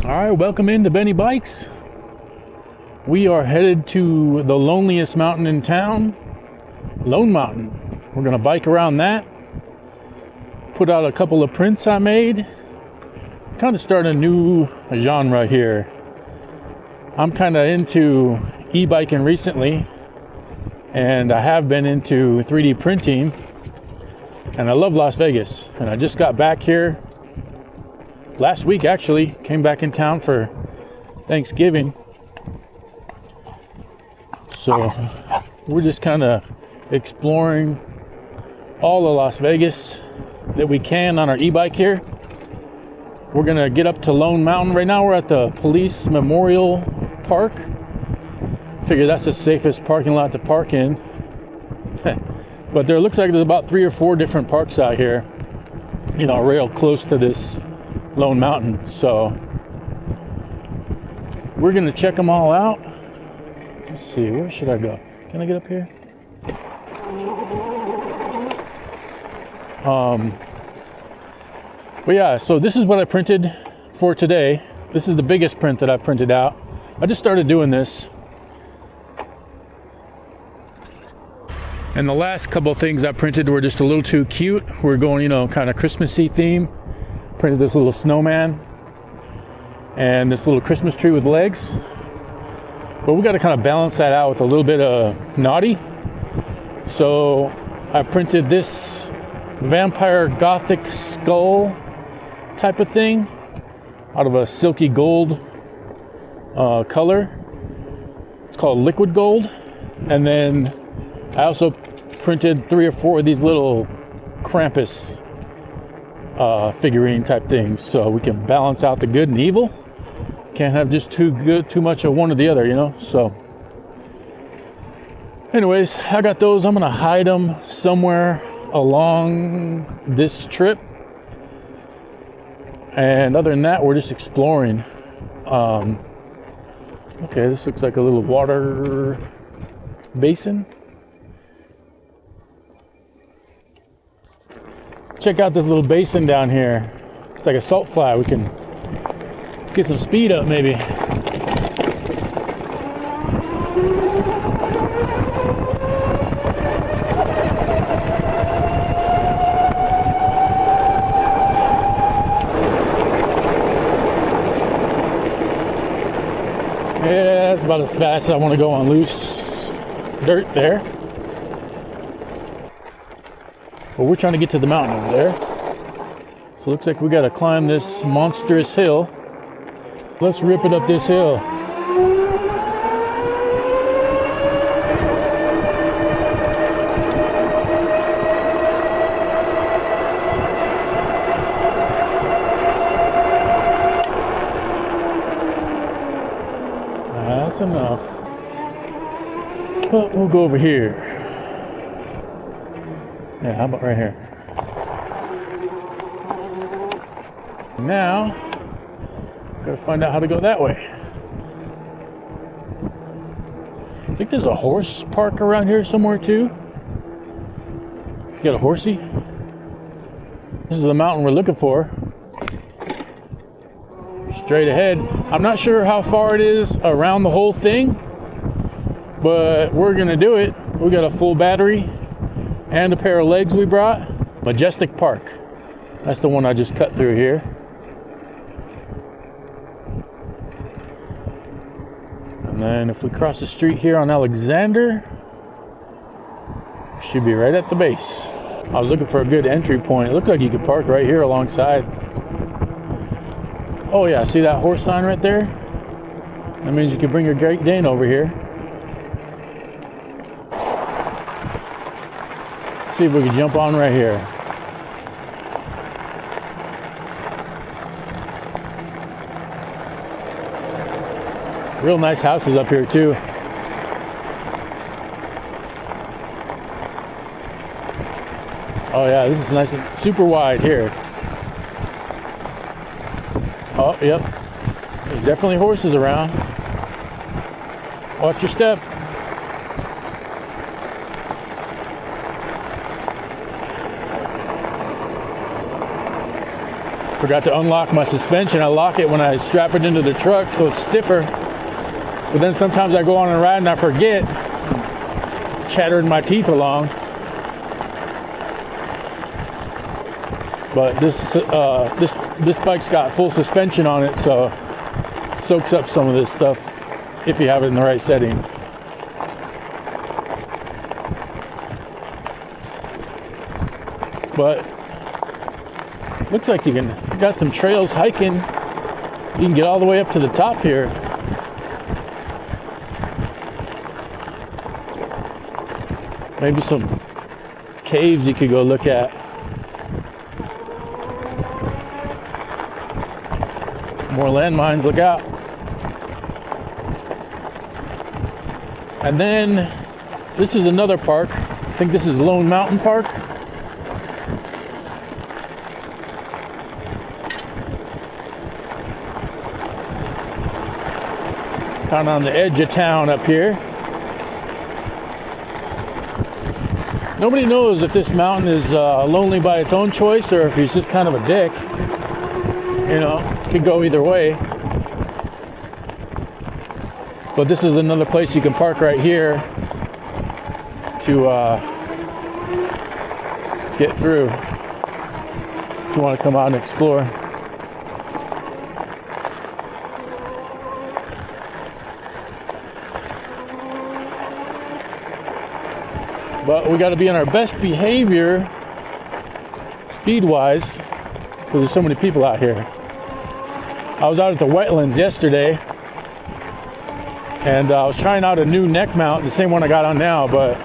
All right, welcome into Bennybikes. We are headed to the loneliest mountain in town, Lone Mountain. We're gonna bike around that, put out a couple of prints I made, kind of start a new genre here. I'm kind of into e-biking recently, and I have been into 3D printing, and I love Las Vegas. And I just got back here last week, actually. Came back in town for Thanksgiving. So we're just kind of exploring all of Las Vegas that we can on our e-bike here. We're gonna get up to Lone Mountain. Right now we're at the Police Memorial Park. Figure that's the safest parking lot to park in. But there looks like there's about 3 or 4 different parks out here, you know, real close to this Lone Mountain. So we're gonna check them all out. Let's see, where should I go? Can I get up here? But yeah, so this is what I printed for today. This is the biggest print that I printed out. I just started doing this. And the last couple of things I printed were just a little too cute. We're going, you know, kind of Christmassy theme. Printed this little snowman and this little Christmas tree with legs. But we got to kind of balance that out with a little bit of naughty. So I printed this vampire gothic skull type of thing out of a silky gold color. It's called liquid gold. And then I also printed 3 or 4 of these little Krampus figurine type things, so we can balance out the good and evil. Can't have just too much of one or the other, you know. So anyways, I got those. I'm gonna hide them somewhere along this trip, and other than that, we're just exploring. Okay, this looks like a little water basin. Check out this little basin down here. It's like a salt flat. We can get some speed up maybe. Yeah, that's about as fast as I want to go on loose dirt there. But we're trying to get to the mountain over there. So it looks like we got to climb this monstrous hill. Let's rip it up this hill. That's enough. But we'll go over here. Yeah, how about right here? Now, gotta find out how to go that way. I think there's a horse park around here somewhere too. You got a horsey? This is the mountain we're looking for. Straight ahead. I'm not sure how far it is around the whole thing, but we're gonna do it. We got a full battery and a pair of legs we brought. Majestic Park. That's the one I just cut through here. And then if we cross the street here on Alexander, we should be right at the base. I was looking for a good entry point. It looks like you could park right here alongside. Oh yeah, see that horse sign right there? That means you can bring your Great Dane over here. See if we can jump on right here. Real nice houses up here too. Oh yeah, this is nice and super wide here. Oh, yep. There's definitely horses around. Watch your step. Forgot to unlock my suspension. I lock it when I strap it into the truck so it's stiffer. But then sometimes I go on a ride and I forget, chattering my teeth along. But this bike's got full suspension on it, so it soaks up some of this stuff if you have it in the right setting. But looks like you got some trails hiking. You can get all the way up to the top here. Maybe some caves you could go look at. More landmines, look out. And then this is another park. I think this is Lone Mountain Park. Kind of on the edge of town up here. Nobody knows if this mountain is lonely by its own choice or if he's just kind of a dick. You know, could go either way. But this is another place you can park right here to get through if you want to come out and explore. But we got to be on our best behavior speed-wise because there's so many people out here. I was out at the wetlands yesterday and I was trying out a new neck mount, the same one I got on now, but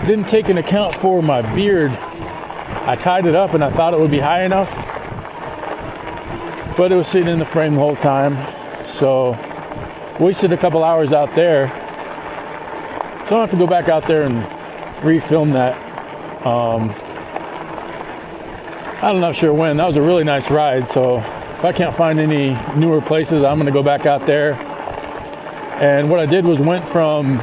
didn't take into account for my beard. I tied it up and I thought it would be high enough, but it was sitting in the frame the whole time, so wasted a couple hours out there. So I'll have to go back out there and refilm that. I'm not sure when. That was a really nice ride, so if I can't find any newer places, I'm going to go back out there. And what I did was went from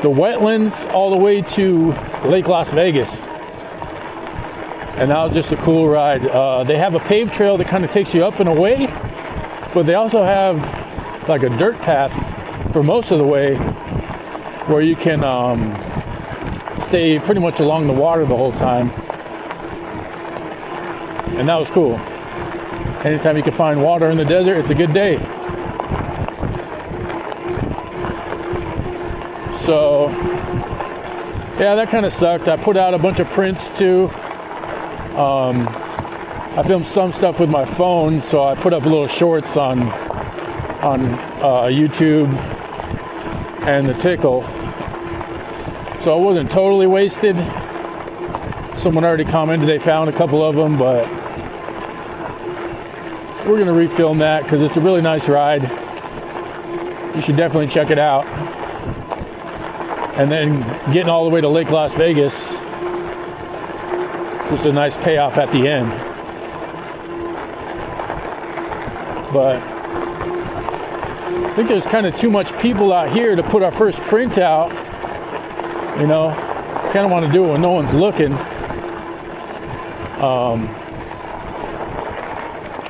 the wetlands all the way to Lake Las Vegas. And that was just a cool ride. They have a paved trail that kind of takes you up and away, but they also have like a dirt path for most of the way where you can stay pretty much along the water the whole time. And that was cool. Anytime you can find water in the desert, it's a good day. So, yeah, that kind of sucked. I put out a bunch of prints too. I filmed some stuff with my phone, so I put up little shorts on YouTube and the Tickle. So it wasn't totally wasted. Someone already commented they found a couple of them, but we're going to refilm that because it's a really nice ride. You should definitely check it out. And then getting all the way to Lake Las Vegas, just a nice payoff at the end. But I think there's kind of too much people out here to put our first print out. You know, kind of want to do it when no one's looking.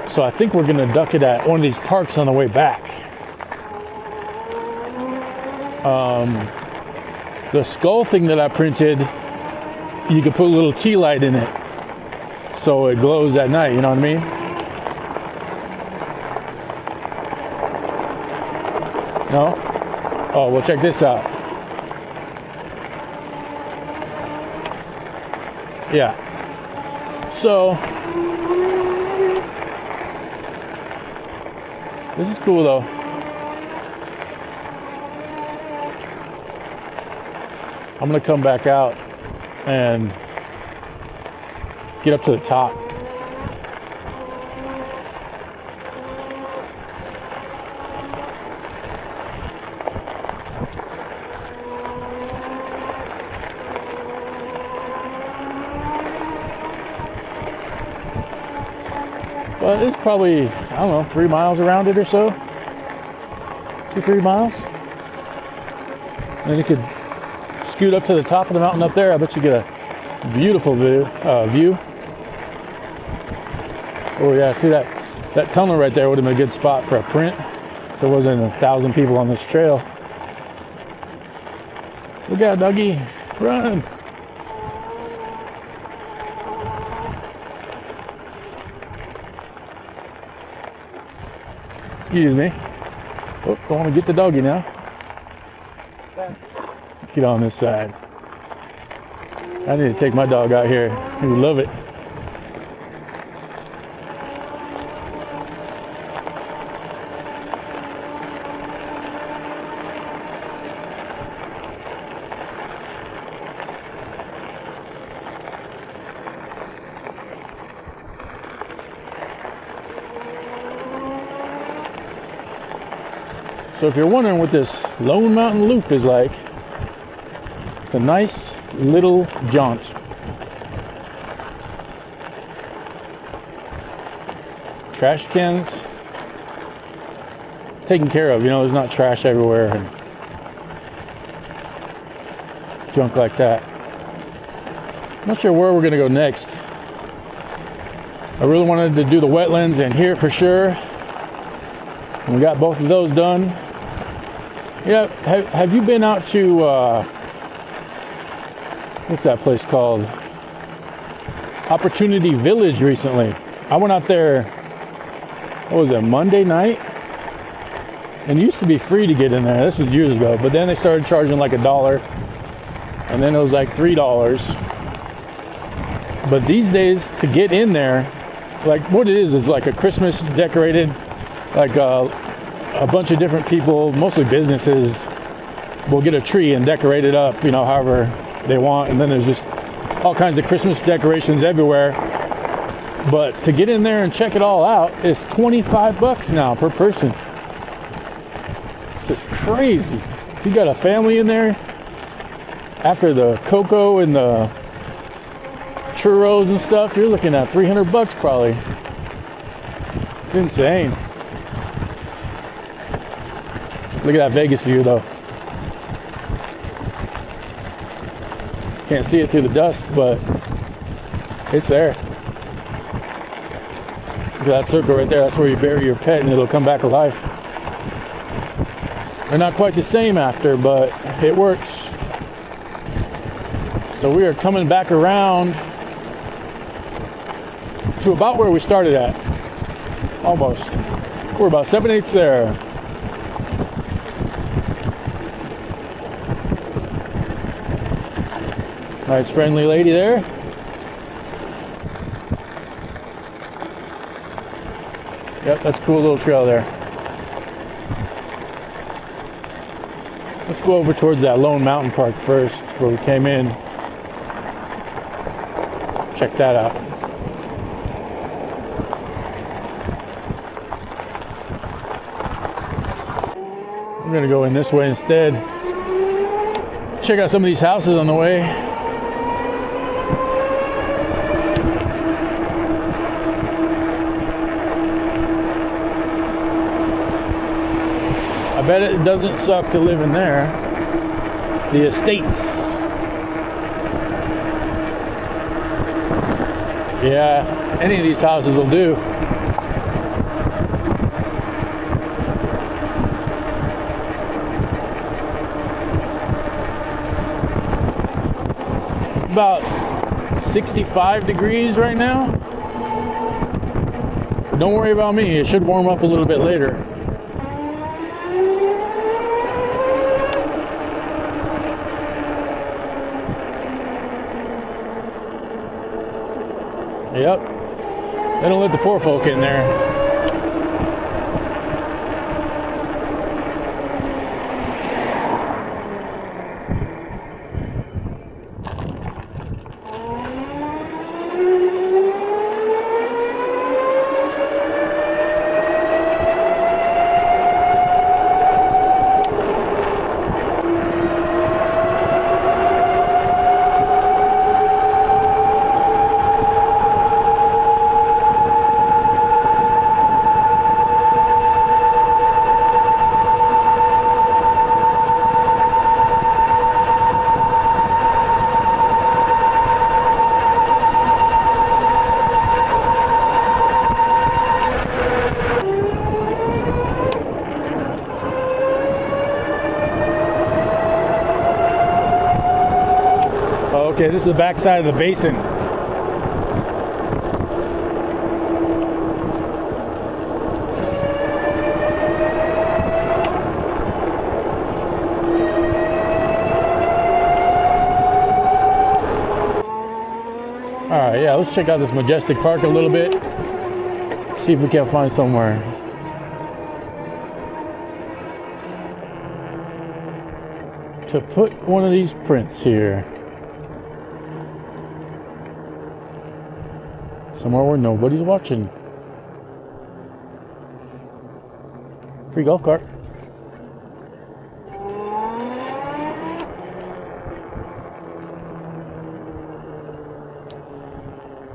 So I think we're going to duck it at one of these parks on the way back. The skull thing that I printed, you can put a little tea light in it so it glows at night, you know what I mean? No? Oh, well, check this out. Yeah. So, this is cool though. I'm gonna come back out and get up to the top. But it's probably, I don't know, 3 miles around it or so. 2-3 miles. And you could scoot up to the top of the mountain up there. I bet you get a beautiful view. Oh yeah, see that tunnel right there would have been a good spot for a print if there wasn't 1,000 people on this trail. Look out, doggy, run. Excuse me. Oh, don't want to get the doggy now. Get on this side. I need to take my dog out here. He would love it. So if you're wondering what this Lone Mountain Loop is like, it's a nice little jaunt. Trash cans taken care of, you know, there's not trash everywhere and junk like that. Not sure where we're gonna go next. I really wanted to do the wetlands in here for sure. And we got both of those done. Yeah, have you been out to, what's that place called? Opportunity Village recently. I went out there, what was it, Monday night? And it used to be free to get in there. This was years ago, but then they started charging like $1, and then it was like $3. But these days, to get in there, like what it is like a Christmas decorated, like a bunch of different people, mostly businesses, will get a tree and decorate it up, you know, however they want. And then there's just all kinds of Christmas decorations everywhere. But to get in there and check it all out is $25 now per person. It's just crazy. If you got a family in there, after the cocoa and the churros and stuff, you're looking at $300 probably. It's insane. Look at that Vegas view though. Can't see it through the dust, but it's there. Look at that circle right there. That's where you bury your pet and it'll come back alive. They're not quite the same after, but it works. So we are coming back around to about where we started at. Almost. We're about 7/8 there. Nice friendly lady there. Yep, that's a cool little trail there. Let's go over towards that Lone Mountain Park first, where we came in. Check that out. I'm gonna go in this way instead. Check out some of these houses on the way. I bet it doesn't suck to live in there. The estates. Yeah, any of these houses will do. About 65 degrees right now. But don't worry about me, it should warm up a little bit later. Yep. They don't let the poor folk in there. Okay, this is the back side of the basin. All right, yeah, let's check out this majestic park a little bit. See if we can't find somewhere. To put one of these prints here. Somewhere where nobody's watching. Free golf cart.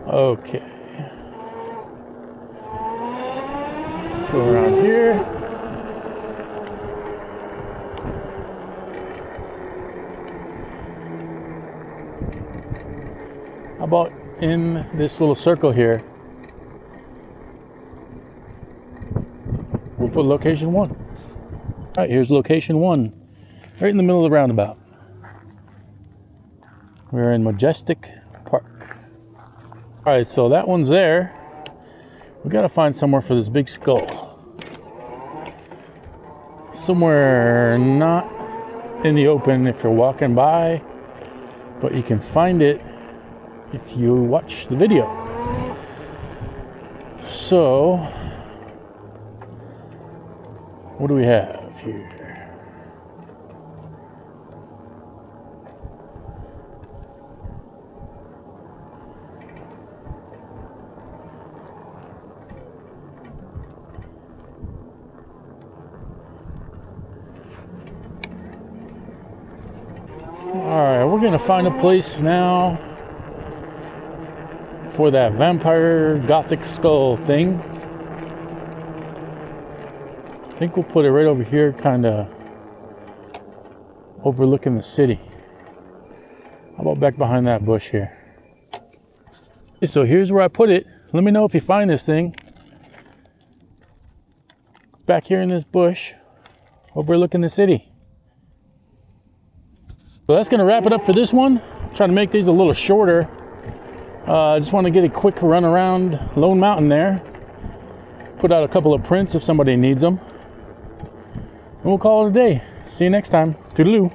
Okay. Let's go around here. How about in this little circle here? We'll put location 1. All right, here's location 1, right in the middle of the roundabout. We're in Majestic Park. All right, so that one's there. We gotta find somewhere for this big skull. Somewhere not in the open if you're walking by, but you can find it if you watch the video. So, what do we have here? Alright, we're gonna find a place now for that vampire gothic skull thing. I think we'll put it right over here, kind of overlooking the city. How about back behind that bush here? Okay, so here's where I put it. Let me know if you find this thing. It's back here in this bush, overlooking the city. So that's gonna wrap it up for this one. I'm trying to make these a little shorter. I just want to get a quick run around Lone Mountain there. Put out a couple of prints if somebody needs them. And we'll call it a day. See you next time. Toodaloo.